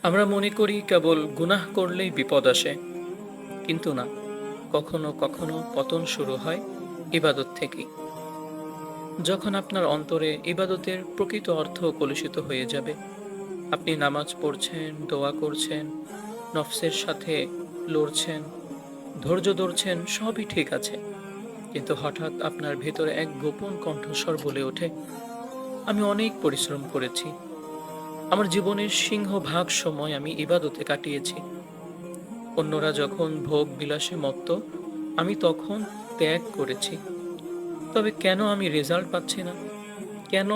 আমরা মনে করি কেবল গুনাহ করলেই বিপদ আসে, কিন্তু না। কখনো কখনো পতন শুরু হয় ইবাদত থেকেই। যখন আপনার অন্তরে ইবাদতের প্রকৃত অর্থ কলুষিত হয়ে যাবে, আপনি নামাজ পড়ছেন, দোয়া করছেন, নফসের সাথে লড়ছেন, ধৈর্য ধরছেন, সবই ঠিক আছে, কিন্তু হঠাৎ আপনার ভেতরে এক গোপন কণ্ঠস্বর বলে ওঠে, আমি অনেক পরিশ্রম করেছি, আমার জীবনের সিংহভাগ সময় আমি ইবাদতে কাটিয়েছি। অন্যরা যখন ভোগ বিলাসে মত্ত, আমি তখন ত্যাগ করেছি। তবে কেন আমি রেজাল্ট পাচ্ছি না? কেন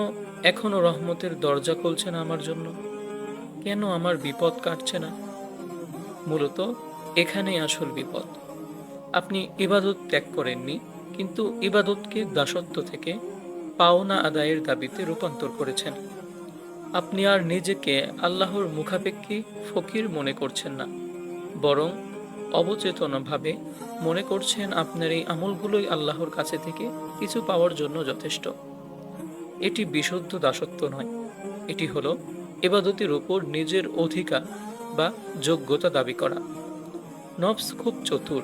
এখনো রহমতের দরজা খুলছে না আমার জন্য? কেন আমার বিপদ কাটছে না? মূলত এখানেই আসল বিপদ। আপনি ইবাদত ত্যাগ করেননি, কিন্তু ইবাদতকে দাসত্ব থেকে পাওনা আদায়ের দাবিতে রূপান্তর করেছেন। আপনি আর নিজেকে আল্লাহর মুখাপেক্ষী ফকির মনে করছেন না, বরং অবচেতনভাবে মনে করছেন আপনার এই আমলগুলোই আল্লাহর কাছে থেকে কিছু পাওয়ার জন্য যথেষ্ট। এটি বিশুদ্ধ দাসত্ব নয়, এটি হলো ইবাদতের উপর নিজের অধিকার বা যোগ্যতা দাবি করা। নফস খুব চতুর।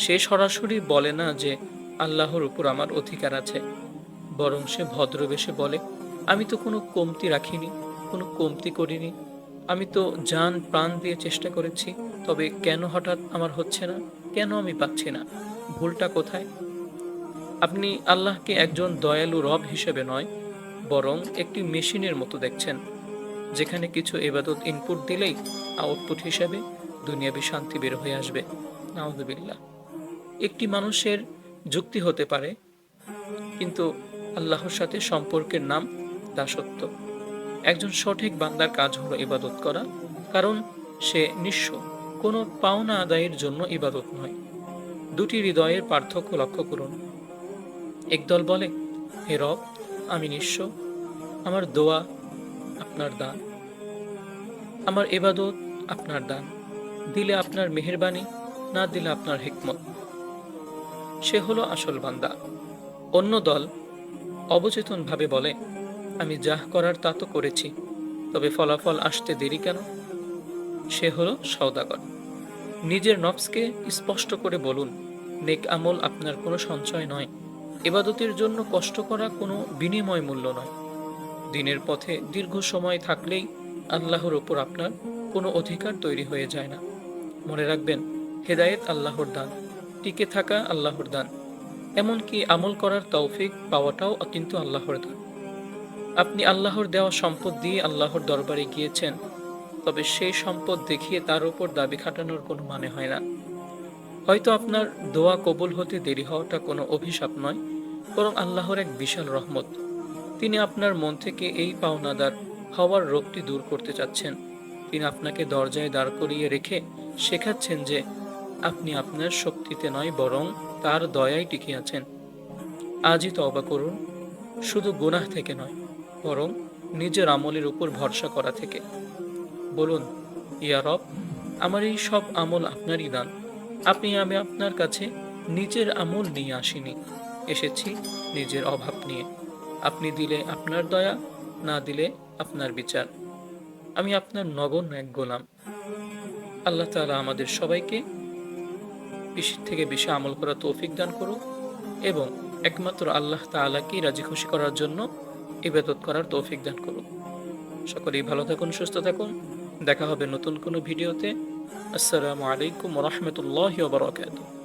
সে সরাসরি বলে না যে আল্লাহর উপর আমার অধিকার আছে, বরং সে ভদ্রবেশে বলে, আমি তো কোনো কমতি রাখিনি, কোনো কমতি করিনি, আমি তো জান প্রাণ দিয়ে চেষ্টা করেছি, তবে কেন হঠাৎ আমার হচ্ছে না? কেন আমি পাচ্ছি না? ভুলটা কোথায়? আপনি আল্লাহকে একজন দয়ালু রব হিসেবে নয়, বরং একটি মেশিনের মতো দেখছেন, যেখানে কিছু ইবাদত ইনপুট দিলেই আউটপুট হিসেবে দুনিয়াবি শান্তি বের হয়ে আসবে। নাউযুবিল্লাহ। একটি মানুষের যুক্তি হতে পারে, কিন্তু আল্লাহর সাথে সম্পর্কের নাম দাসত্ব। একজন সঠিক বান্দার কাজ হলো ইবাদত করা, কারণ সে নিঃস্ব, কোনো পাওনা আদায়ের জন্য ইবাদত নয়। দুটি হৃদয়ের পার্থক্য লক্ষ্য করুন। একদল বলে, হে রব, আমি নিঃস্ব, আমার দোয়া আপনার দান, আমার ইবাদত আপনার দান, দিলে আপনার মেহেরবানি, না দিলে আপনার হিকমত। সে হলো আসল বান্দা। অন্য দল অবচেতনভাবে বলে, আমি যাহ করার তা তো করেছি, তবে ফলাফল আসতে দেরি কেন? সে হলো সওদাগর। নিজের নফসকে স্পষ্ট করে বলুন, নেক আমল আপনার কোনো সঞ্চয় নয়, ইবাদতের জন্য কষ্ট করা কোনো বিনিময় মূল্য নয়। দিনের পথে দীর্ঘ সময় থাকলেই আল্লাহর ওপর আপনার কোনো অধিকার তৈরি হয়ে যায় না। মনে রাখবেন, হেদায়েত আল্লাহর দান, টিকে থাকা আল্লাহর দান, এমনকি আমল করার তৌফিক পাওয়াটাও কিন্তু আল্লাহর দান। আপনি আল্লাহর দেওয়া সম্পদ দিয়ে আল্লাহর দরবারে গিয়েছেন, তবে সেই সম্পদ দেখিয়ে তার উপর দাবি খাটানোর কোনো মানে হয় না। হয়তো আপনার দোয়া কবুল হতে দেরি হওয়াটা কোনো অভিশাপ নয়, বরং আল্লাহর এক বিশাল রহমত। তিনি আপনার মন থেকে এই পাওনাদার হওয়ার রোগটি দূর করতে চাচ্ছেন। তিনি আপনাকে দরজায় দাঁড় করিয়ে রেখে শেখাচ্ছেন যে আপনি আপনার শক্তিতে নয়, বরং তার দয়ায় টিকে আছেন। আজই তওবা করুন, শুধু গুনাহ থেকে নয়, বরং নিজের আমলের উপর ভরসা করা থেকে। বলুন, ইয়া রব, আমার এই সব আমল আপনারই দান। আমি আপনার কাছে নিজের আমল নিয়ে আসিনি, এসেছি নিজের অভাব নিয়ে। আপনি দিলে আপনার দয়া, না দিলে আপনার বিচার। আমি আপনার নগণ্য এক গোলাম। আল্লাহ তাআলা আমাদের সবাইকে বেশি থেকে বেশি আমল করা তৌফিক দান করুক, এবং একমাত্র আল্লাহ তাআলাকেই রাজি খুশি করার জন্য ইবাদত করার তৌফিক দান করুক। সকলেই ভালো থাকুন, সুস্থ থাকুন। দেখা হবে নতুন কোনো ভিডিওতে। আসসালামু আলাইকুম ওয়া রাহমাতুল্লাহি ওয়া বারাকাতুহু।